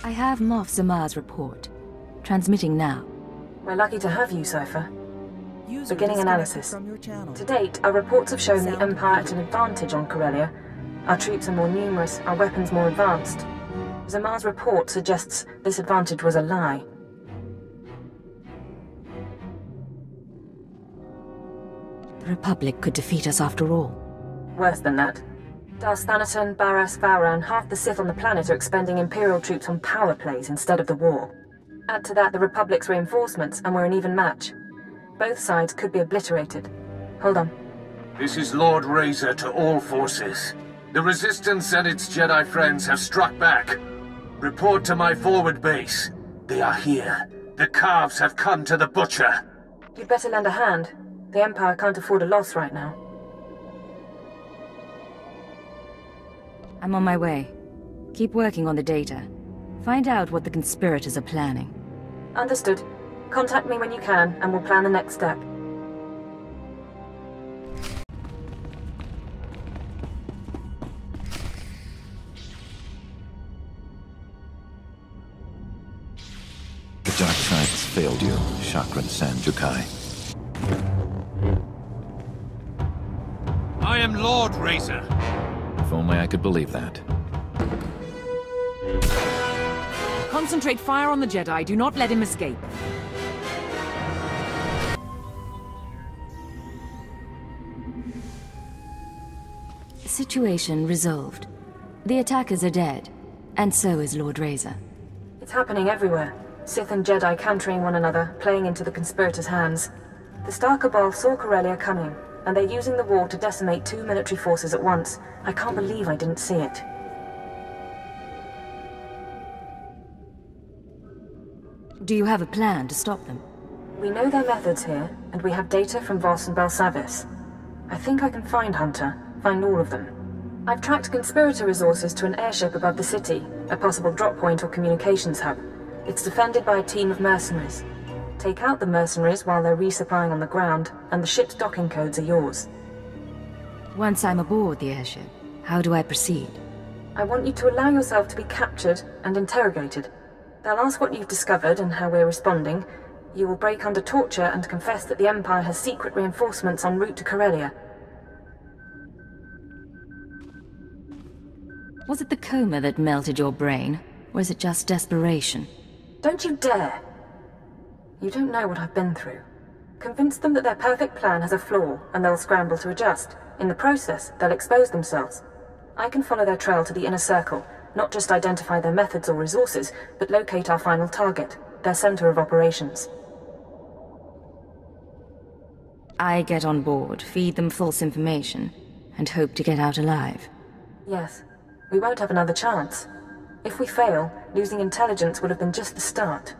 I have Moff Zamar's report. Transmitting now. We're lucky to have you, Cypher. Beginning analysis. To date, our reports have shown the Empire at an advantage on Corellia. Our troops are more numerous, our weapons more advanced. Zamar's report suggests this advantage was a lie. The Republic could defeat us after all. Worse than that. Darth Thanaton, Barras, Vara, and half the Sith on the planet are expending Imperial troops on power plays instead of the war. Add to that the Republic's reinforcements, and we're an even match. Both sides could be obliterated. Hold on. This is Lord Razor to all forces. The Resistance and its Jedi friends have struck back. Report to my forward base. They are here. The calves have come to the butcher. You'd better lend a hand. The Empire can't afford a loss right now. I'm on my way. Keep working on the data. Find out what the conspirators are planning. Understood. Contact me when you can, and we'll plan the next step. The dark side has failed you, Chakran Sanjukai. I am Lord Razor. If only I could believe that. Concentrate fire on the Jedi. Do not let him escape. Situation resolved. The attackers are dead, and so is Lord Razor. It's happening everywhere. Sith and Jedi countering one another, playing into the conspirators' hands. The Star Cabal saw Corellia coming, and they're using the war to decimate 2 military forces at once. I can't believe I didn't see it. Do you have a plan to stop them? We know their methods here, and we have data from Voss and Belsavis. I think I can find Hunter, find all of them. I've tracked conspirator resources to an airship above the city, a possible drop point or communications hub. It's defended by a team of mercenaries. Take out the mercenaries while they're resupplying on the ground, and the ship's docking codes are yours. Once I'm aboard the airship, how do I proceed? I want you to allow yourself to be captured and interrogated. They'll ask what you've discovered and how we're responding. You will break under torture and confess that the Empire has secret reinforcements en route to Corellia. Was it the coma that melted your brain, or is it just desperation? Don't you dare! You don't know what I've been through. Convince them that their perfect plan has a flaw, and they'll scramble to adjust. In the process, they'll expose themselves. I can follow their trail to the inner circle, not just identify their methods or resources, but locate our final target, their center of operations. I get on board, feed them false information, and hope to get out alive. Yes. We won't have another chance. If we fail, losing intelligence would have been just the start.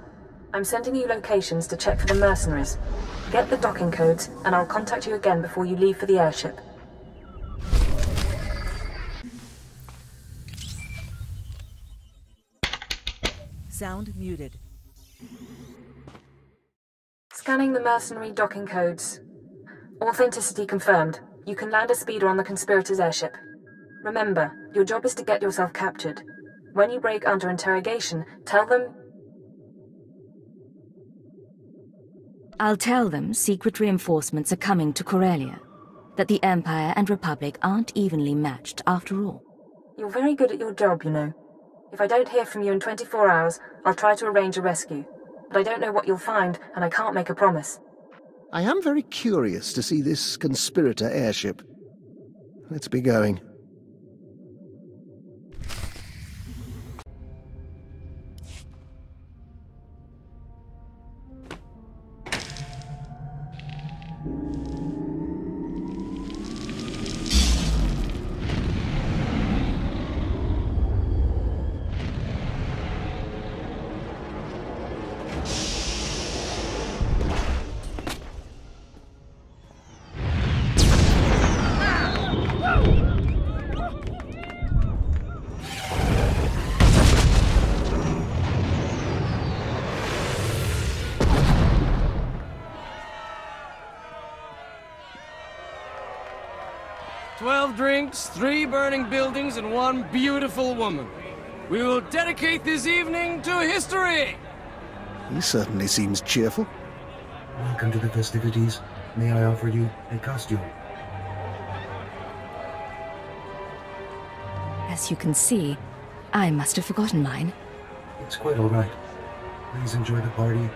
I'm sending you locations to check for the mercenaries. Get the docking codes, and I'll contact you again before you leave for the airship. Sound muted. Scanning the mercenary docking codes. Authenticity confirmed. You can land a speeder on the conspirators' airship. Remember, your job is to get yourself captured. When you break under interrogation, tell them... I'll tell them secret reinforcements are coming to Corellia. That the Empire and Republic aren't evenly matched after all. You're very good at your job, you know. If I don't hear from you in 24 hours, I'll try to arrange a rescue. But I don't know what you'll find, and I can't make a promise. I am very curious to see this conspirator airship. Let's be going. Drinks, 3 burning buildings, and 1 beautiful woman. We will dedicate this evening to history! He certainly seems cheerful. Welcome to the festivities. May I offer you a costume? As you can see, I must have forgotten mine. It's quite all right. Please enjoy the party.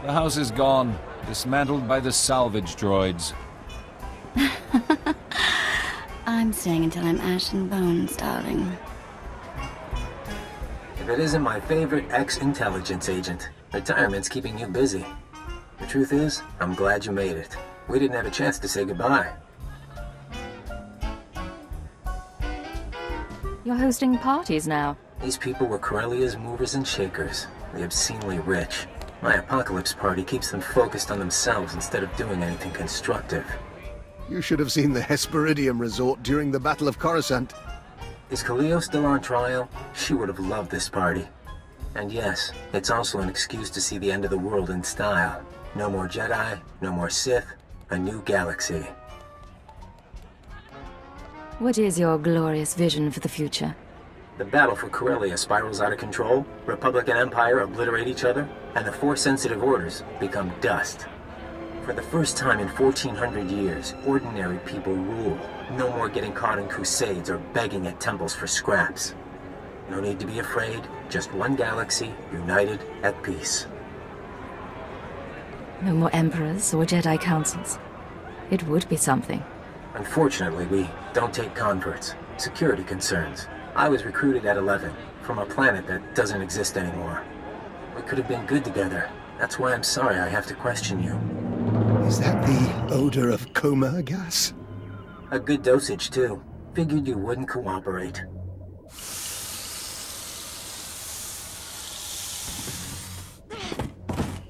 The house is gone, dismantled by the salvage droids. I'm staying until I'm ash and bones, darling. If it isn't my favorite ex-intelligence agent, retirement's keeping you busy. The truth is, I'm glad you made it. We didn't have a chance to say goodbye. You're hosting parties now. These people were Corellia's movers and shakers, the obscenely rich. My apocalypse party keeps them focused on themselves instead of doing anything constructive. You should have seen the Hesperidium resort during the Battle of Coruscant. Is Kaleo still on trial? She would have loved this party. And yes, it's also an excuse to see the end of the world in style. No more Jedi, no more Sith, a new galaxy. What is your glorious vision for the future? The battle for Corellia spirals out of control, Republic and Empire obliterate each other, and the Force-sensitive orders become dust. For the first time in 1400 years, ordinary people rule. No more getting caught in crusades or begging at temples for scraps. No need to be afraid, just one galaxy, united at peace. No more emperors or Jedi councils. It would be something. Unfortunately, we don't take converts. Security concerns. I was recruited at 11, from a planet that doesn't exist anymore. We could have been good together. That's why I'm sorry I have to question you. Is that the odor of coma gas? A good dosage, too. Figured you wouldn't cooperate.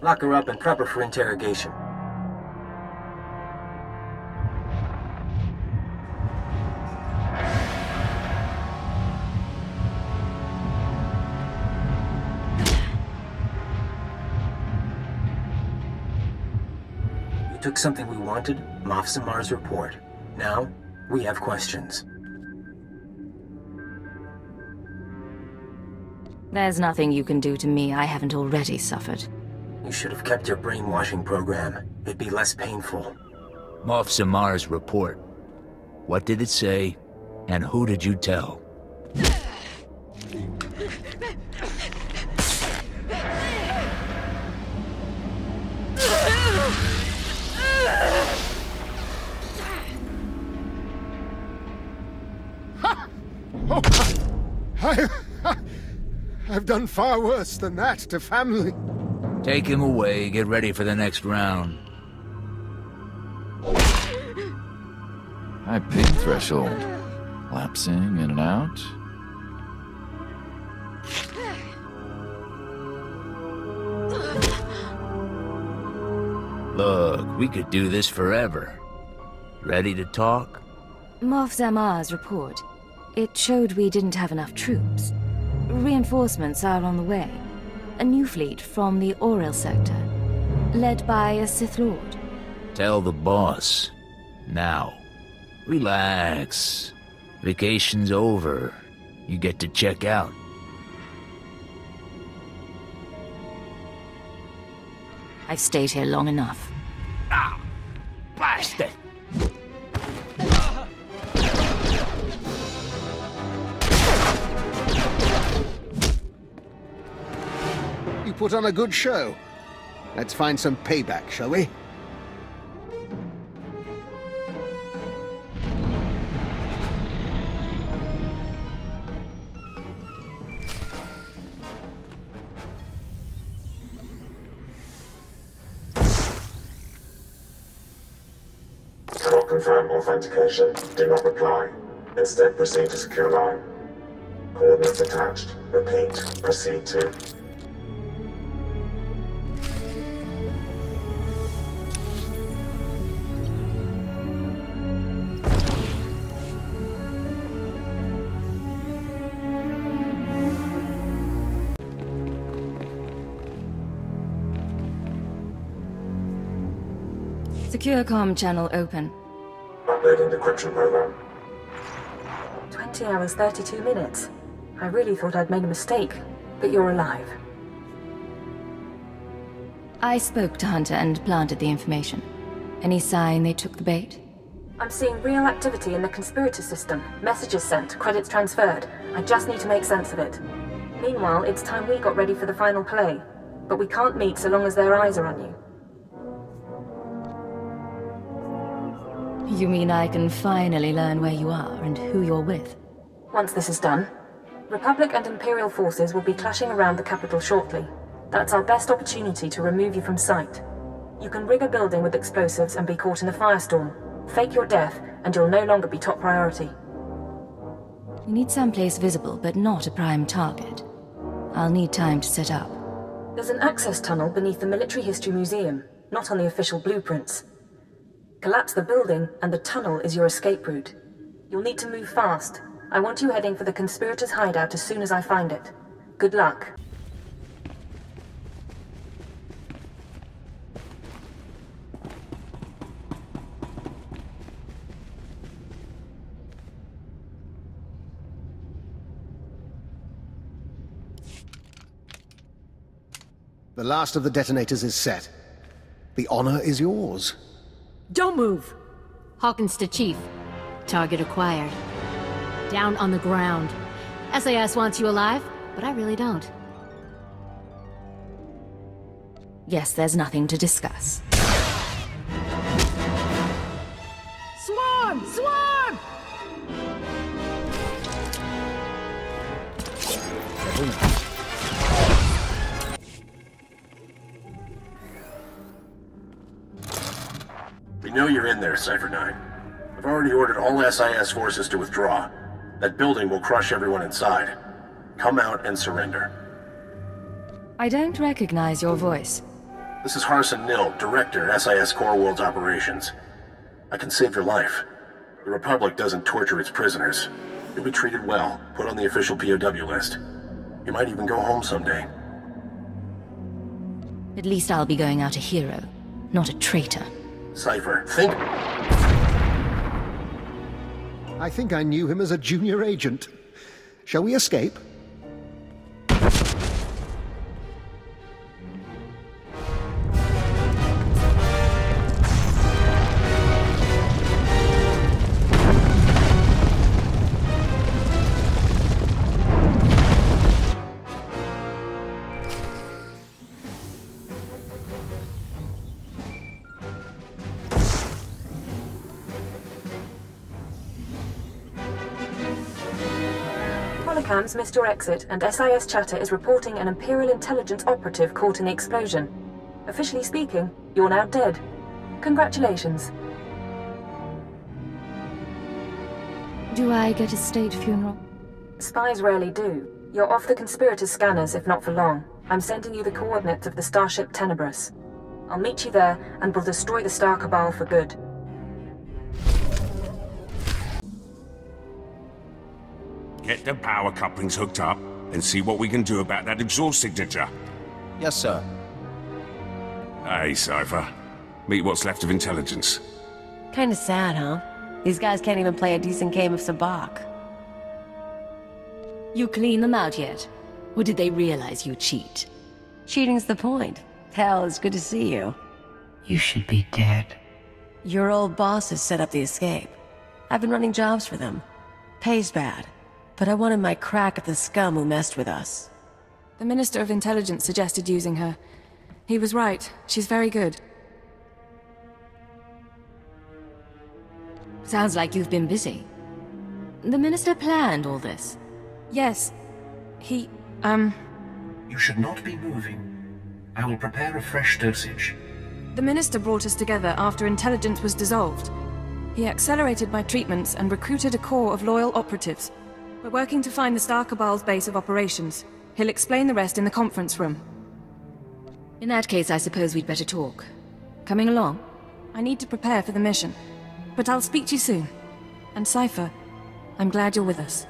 Lock her up and prep her for interrogation. Took something we wanted, Moff Zamar's report. Now, we have questions. There's nothing you can do to me I haven't already suffered. You should have kept your brainwashing program. It'd be less painful. Moff Zamar's report. What did it say, and who did you tell? I've done far worse than that to family. Take him away, get ready for the next round. High ping threshold. Lapsing in and out. Look, we could do this forever. Ready to talk? Moff Zamar's report. It showed we didn't have enough troops. Reinforcements are on the way. A new fleet from the Oriel sector, led by a Sith Lord. Tell the boss. Now. Relax. Vacation's over. You get to check out. I've stayed here long enough. Ah! Blast it! You put on a good show. Let's find some payback, shall we? Cannot confirm authentication. Do not reply. Instead, proceed to secure line. Coordinates attached. Repeat. Proceed to... Secure comm channel open. Uploading decryption program. 20 hours, 32 minutes. I really thought I'd made a mistake, but you're alive. I spoke to Hunter and planted the information. Any sign they took the bait? I'm seeing real activity in the conspirator system. Messages sent, credits transferred. I just need to make sense of it. Meanwhile, it's time we got ready for the final play. But we can't meet so long as their eyes are on you. You mean I can finally learn where you are and who you're with? Once this is done, Republic and Imperial forces will be clashing around the capital shortly. That's our best opportunity to remove you from sight. You can rig a building with explosives and be caught in a firestorm. Fake your death, and you'll no longer be top priority. We need someplace visible, but not a prime target. I'll need time to set up. There's an access tunnel beneath the Military History Museum, not on the official blueprints. Collapse the building, and the tunnel is your escape route. You'll need to move fast. I want you heading for the conspirators' hideout as soon as I find it. Good luck. The last of the detonators is set. The honor is yours. Don't move! Hawkins to Chief. Target acquired. Down on the ground. SAS wants you alive, but I really don't. Yes, there's nothing to discuss. Swarm! Swarm! We know you're in there, Cypher 9. I've already ordered all SIS forces to withdraw. That building will crush everyone inside. Come out and surrender. I don't recognize your voice. This is Harson Nill, Director, SIS Core Worlds Operations. I can save your life. The Republic doesn't torture its prisoners. You'll be treated well, put on the official POW list. You might even go home someday. At least I'll be going out a hero, not a traitor. Cypher, think... I think I knew him as a junior agent. Shall we escape? Holocams missed your exit, and SIS chatter is reporting an Imperial intelligence operative caught in the explosion. Officially speaking, you're now dead. Congratulations. Do I get a state funeral? Spies rarely do. You're off the conspirators' scanners, if not for long. I'm sending you the coordinates of the starship Tenebrous. I'll meet you there, and we'll destroy the Star Cabal for good. Get the power couplings hooked up, and see what we can do about that exhaust signature. Yes, sir. Hey, Cypher. Meet what's left of intelligence. Kinda sad, huh? These guys can't even play a decent game of sabacc. You clean them out yet? Or did they realize you cheat? Cheating's the point. Hell, it's good to see you. You should be dead. Your old boss has set up the escape. I've been running jobs for them. Pays bad. But I wanted my crack at the scum who messed with us. The Minister of Intelligence suggested using her. He was right. She's very good. Sounds like you've been busy. The Minister planned all this. Yes. He, You should not be moving. I will prepare a fresh dosage. The Minister brought us together after intelligence was dissolved. He accelerated my treatments and recruited a corps of loyal operatives. We're working to find the Star Cabal's base of operations. He'll explain the rest in the conference room. In that case, I suppose we'd better talk. Coming along? I need to prepare for the mission. But I'll speak to you soon. And Cypher, I'm glad you're with us.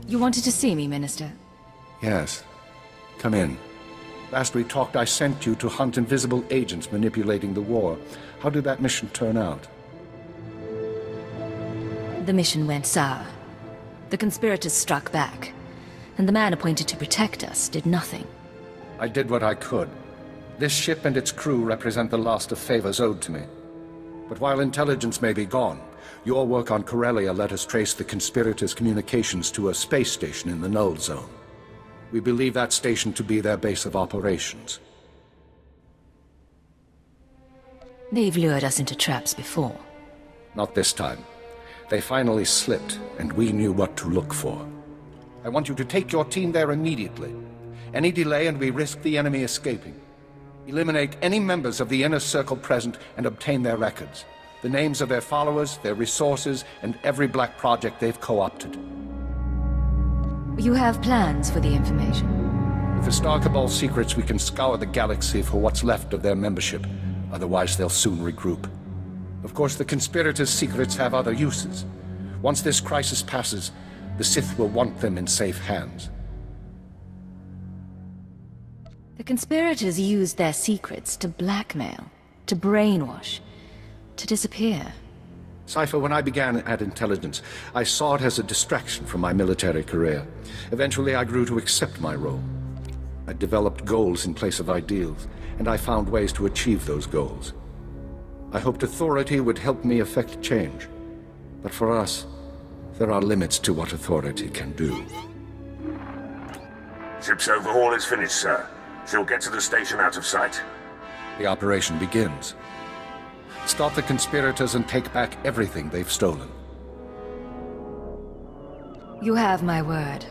You wanted to see me, Minister? Yes. Come in. Last we talked, I sent you to hunt invisible agents manipulating the war. How did that mission turn out? The mission went sour. The conspirators struck back, and the man appointed to protect us did nothing. I did what I could. This ship and its crew represent the last of favors owed to me. But while intelligence may be gone, your work on Corellia let us trace the conspirators' communications to a space station in the Null Zone. We believe that station to be their base of operations. They've lured us into traps before. Not this time. They finally slipped, and we knew what to look for. I want you to take your team there immediately. Any delay and we risk the enemy escaping. Eliminate any members of the inner circle present and obtain their records. The names of their followers, their resources, and every black project they've co-opted. You have plans for the information? With the Star Cabal secrets, we can scour the galaxy for what's left of their membership. Otherwise, they'll soon regroup. Of course, the conspirators' secrets have other uses. Once this crisis passes, the Sith will want them in safe hands. The conspirators used their secrets to blackmail, to brainwash, to disappear. Cypher, when I began at Intelligence, I saw it as a distraction from my military career. Eventually, I grew to accept my role. I developed goals in place of ideals, and I found ways to achieve those goals. I hoped authority would help me effect change. But for us, there are limits to what authority can do. Ship's overhaul is finished, sir. She'll get to the station out of sight. The operation begins. Stop the conspirators and take back everything they've stolen. You have my word.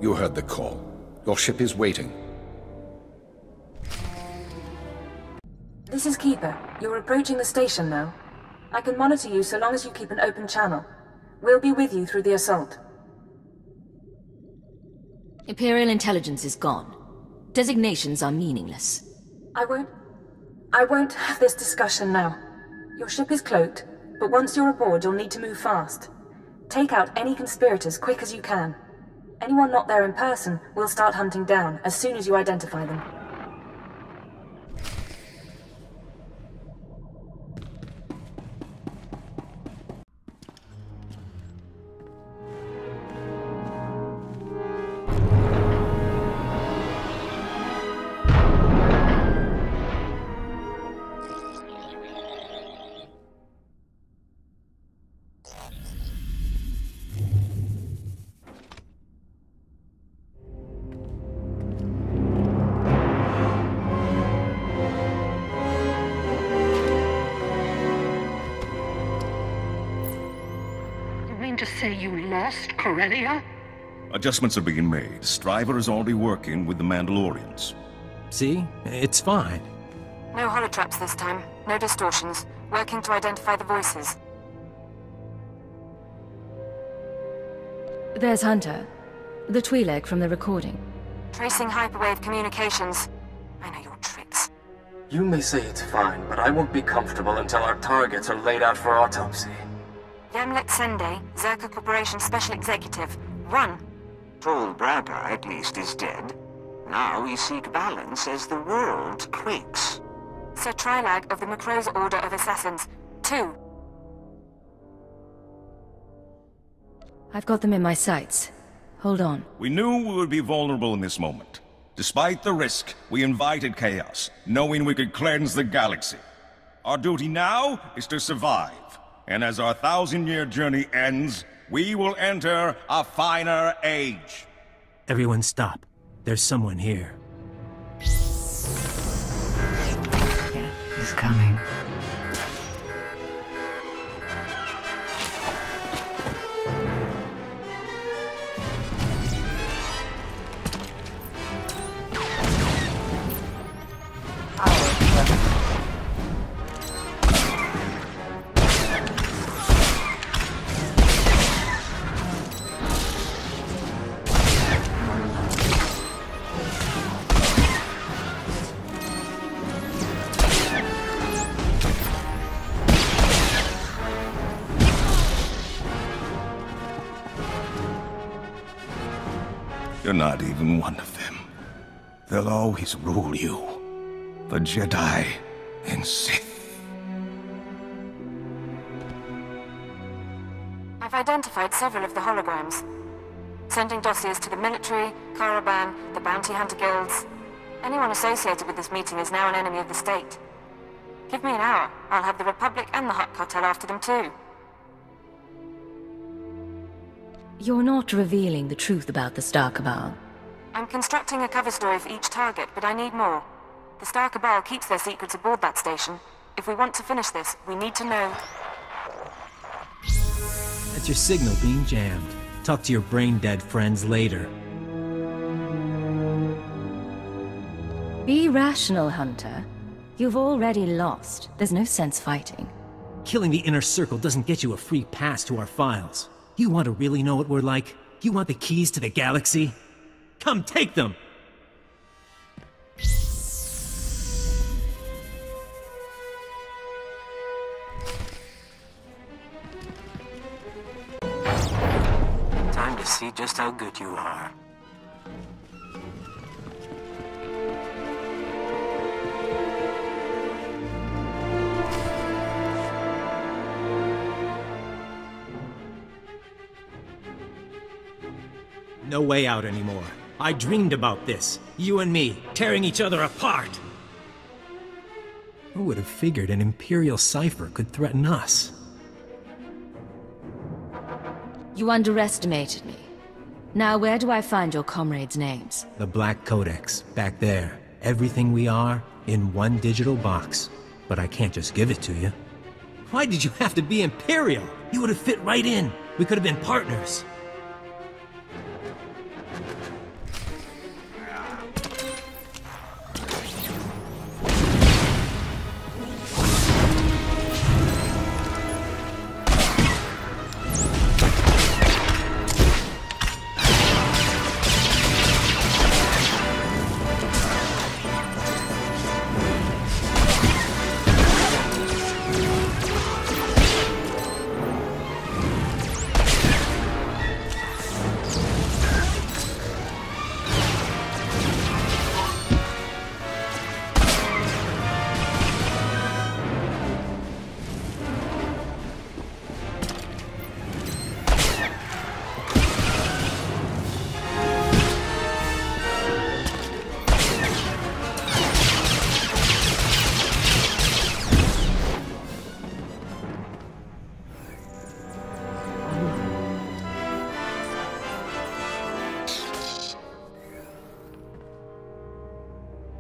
You heard the call. Your ship is waiting. This is Keeper. You're approaching the station now. I can monitor you so long as you keep an open channel. We'll be with you through the assault. Imperial intelligence is gone. Designations are meaningless. I won't have this discussion now. Your ship is cloaked, but once you're aboard, you'll need to move fast. Take out any conspirators quick as you can. Anyone not there in person, we'll start hunting down as soon as you identify them. To say you lost Corellia? Adjustments are being made. Striver is already working with the Mandalorians. See? It's fine. No holotraps this time. No distortions. Working to identify the voices. There's Hunter. The Twi'lek from the recording. Tracing hyperwave communications. I know your tricks. You may say it's fine, but I won't be comfortable until our targets are laid out for autopsy. Yamlet Sende, Zerka Corporation Special Executive. Run! Tall Brabber, at least, is dead. Now we seek balance as the world quakes. Sir Trilag of the Macro's Order of Assassins. 2. I've got them in my sights. Hold on. We knew we would be vulnerable in this moment. Despite the risk, we invited chaos, knowing we could cleanse the galaxy. Our duty now is to survive. And as our 1,000-year journey ends, we will enter a finer age. Everyone stop. There's someone here. He's coming. You're not even one of them. They'll always rule you. The Jedi and Sith. I've identified several of the holograms. Sending dossiers to the military, Caravan, the bounty hunter guilds. Anyone associated with this meeting is now an enemy of the state. Give me an hour. I'll have the Republic and the Hutt Cartel after them too. You're not revealing the truth about the Star Cabal. I'm constructing a cover story for each target, but I need more. The Star Cabal keeps their secrets aboard that station. If we want to finish this, we need to know... That's your signal being jammed. Talk to your brain-dead friends later. Be rational, Hunter. You've already lost. There's no sense fighting. Killing the Inner Circle doesn't get you a free pass to our files. You want to really know what we're like? You want the keys to the galaxy? Come take them! Time to see just how good you are. No way out anymore. I dreamed about this. You and me, tearing each other apart. Who would have figured an Imperial cipher could threaten us? You underestimated me. Now where do I find your comrades' names? The Black Codex, back there. Everything we are, in one digital box. But I can't just give it to you. Why did you have to be Imperial? You would have fit right in. We could have been partners.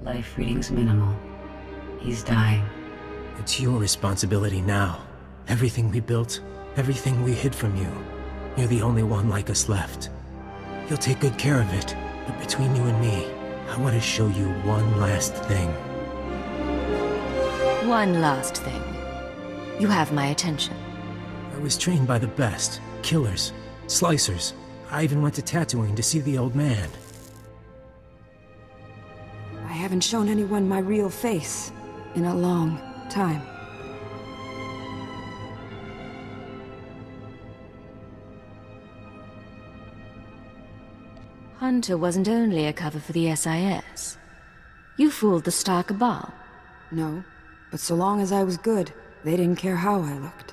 Life reading's minimal. He's dying. It's your responsibility now. Everything we built, everything we hid from you. You're the only one like us left. You'll take good care of it, but between you and me, I want to show you one last thing. One last thing. You have my attention. I was trained by the best. Killers. Slicers. I even went to Tatooine to see the old man. I haven't shown anyone my real face in a long time. Hunter wasn't only a cover for the SIS. You fooled the Star Cabal. No, but so long as I was good, they didn't care how I looked.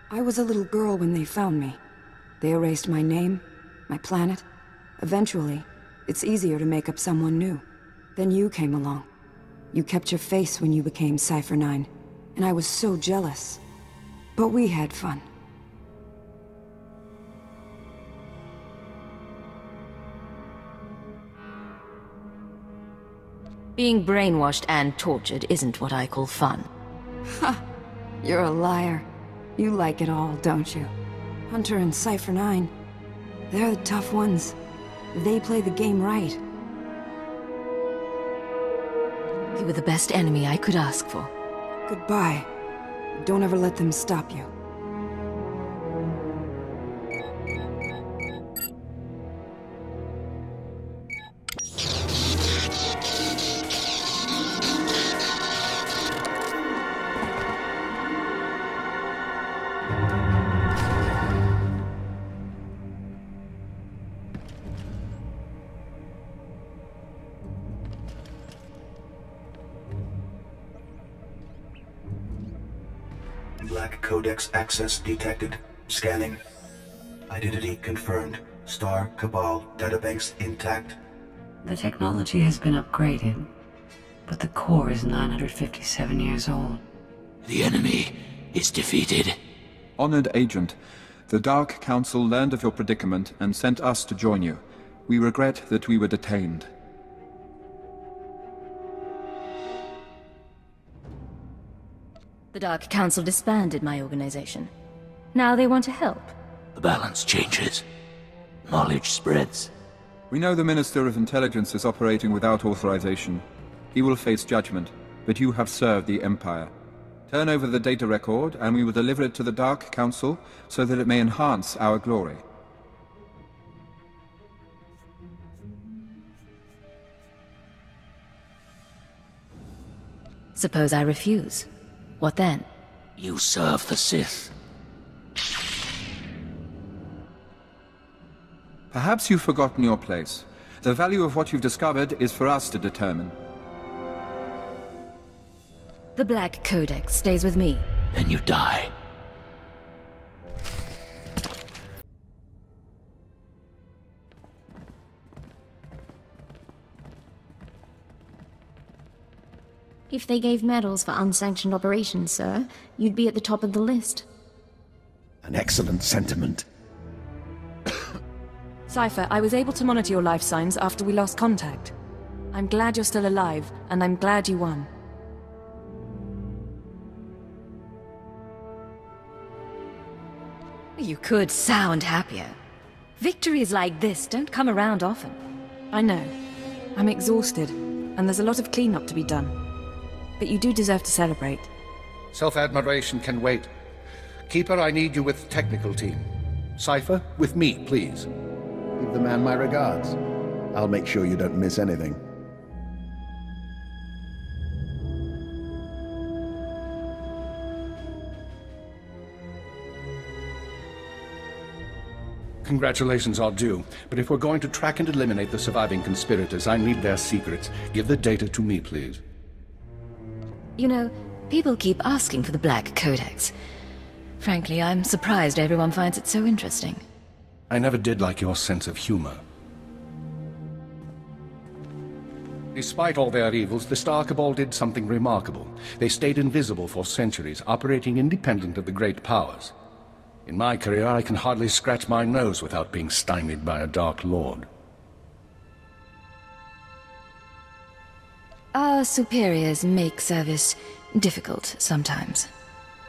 I was a little girl when they found me. They erased my name, my planet. Eventually, it's easier to make up someone new. Then you came along. You kept your face when you became Cypher 9, and I was so jealous. But we had fun. Being brainwashed and tortured isn't what I call fun. Ha! You're a liar. You like it all, don't you? Hunter and Cypher 9. They're the tough ones. They play the game right. You were the best enemy I could ask for. Goodbye. Don't ever let them stop you. Black Codex access detected. Scanning. Identity confirmed. Star Cabal databanks intact. The technology has been upgraded, but the core is 957 years old. The enemy is defeated. Honored Agent, the Dark Council learned of your predicament and sent us to join you. We regret that we were detained. The Dark Council disbanded my organization. Now they want to help. The balance changes. Knowledge spreads. We know the Minister of Intelligence is operating without authorization. He will face judgment, but you have served the Empire. Turn over the data record, and we will deliver it to the Dark Council so that it may enhance our glory. Suppose I refuse. What then? You serve the Sith. Perhaps you've forgotten your place. The value of what you've discovered is for us to determine. The Black Codex stays with me. Then you die. If they gave medals for unsanctioned operations, sir, you'd be at the top of the list. An excellent sentiment. Cypher, I was able to monitor your life signs after we lost contact. I'm glad you're still alive, and I'm glad you won. You could sound happier. Victories like this don't come around often. I know. I'm exhausted, and there's a lot of cleanup to be done. But you do deserve to celebrate. Self-admiration can wait. Keeper, I need you with the technical team. Cypher, with me, please. Give the man my regards. I'll make sure you don't miss anything. Congratulations are due, but if we're going to track and eliminate the surviving conspirators, I need their secrets. Give the data to me, please. You know, people keep asking for the Black Codex. Frankly, I'm surprised everyone finds it so interesting. I never did like your sense of humor. Despite all their evils, the Star Cabal did something remarkable. They stayed invisible for centuries, operating independent of the great powers. In my career, I can hardly scratch my nose without being stymied by a Dark Lord. Our superiors make service difficult sometimes.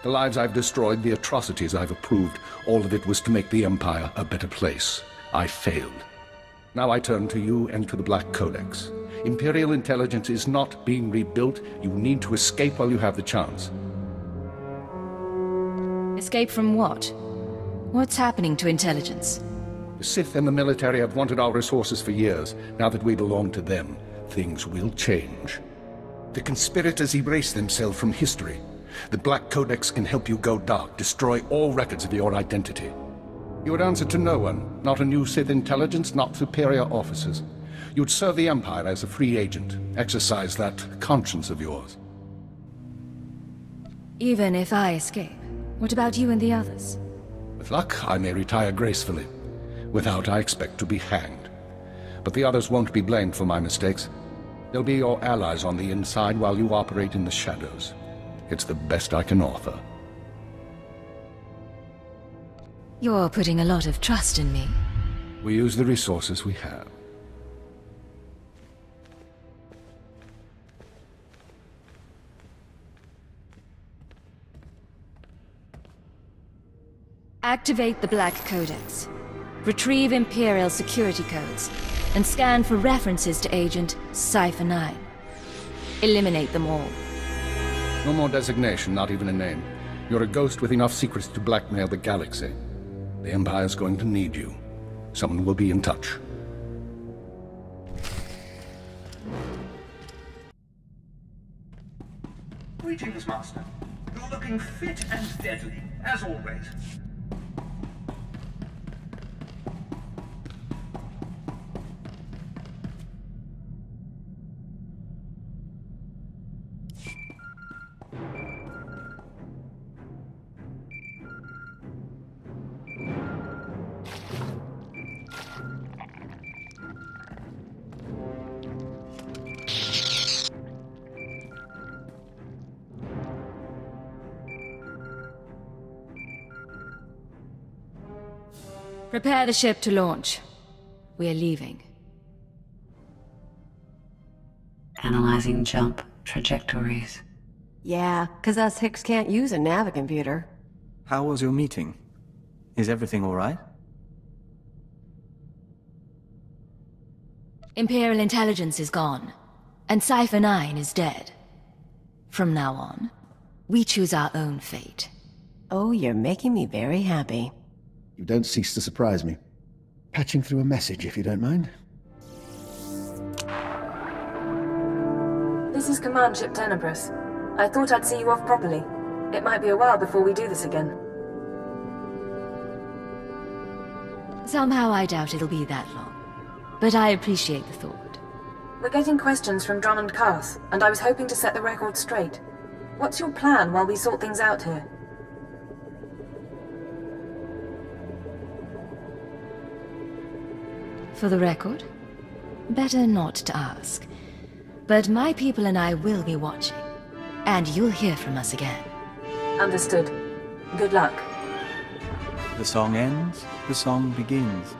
The lives I've destroyed, the atrocities I've approved, all of it was to make the Empire a better place. I failed. Now I turn to you and to the Black Codex. Imperial intelligence is not being rebuilt. You need to escape while you have the chance. Escape from what? What's happening to intelligence? The Sith and the military have wanted our resources for years. Now that we belong to them, things will change. The conspirators erase themselves from history. The Black Codex can help you go dark, destroy all records of your identity. You would answer to no one, not a new Sith intelligence, not superior officers. You'd serve the Empire as a free agent, exercise that conscience of yours. Even if I escape, what about you and the others? With luck, I may retire gracefully. Without, I expect to be hanged. But the others won't be blamed for my mistakes. They'll be your allies on the inside while you operate in the shadows. It's the best I can offer. You're putting a lot of trust in me. We use the resources we have. Activate the Black Codex. Retrieve Imperial security codes, and scan for references to Agent Cypher 9. Eliminate them all. No more designation, not even a name. You're a ghost with enough secrets to blackmail the galaxy. The Empire's going to need you. Someone will be in touch. Greetings, Master. You're looking fit and deadly, as always. Prepare the ship to launch. We're leaving. Analyzing jump trajectories. Yeah, 'cause us Hicks can't use a navicomputer. How was your meeting? Is everything all right? Imperial intelligence is gone, and Cypher 9 is dead. From now on, we choose our own fate. Oh, you're making me very happy. You don't cease to surprise me. Patching through a message, if you don't mind. This is Command Ship Tenebris. I thought I'd see you off properly. It might be a while before we do this again. Somehow I doubt it'll be that long, but I appreciate the thought. We're getting questions from Drummond Cass, and I was hoping to set the record straight. What's your plan while we sort things out here? For the record, better not to ask. But my people and I will be watching, and you'll hear from us again. Understood. Good luck. The song ends, the song begins.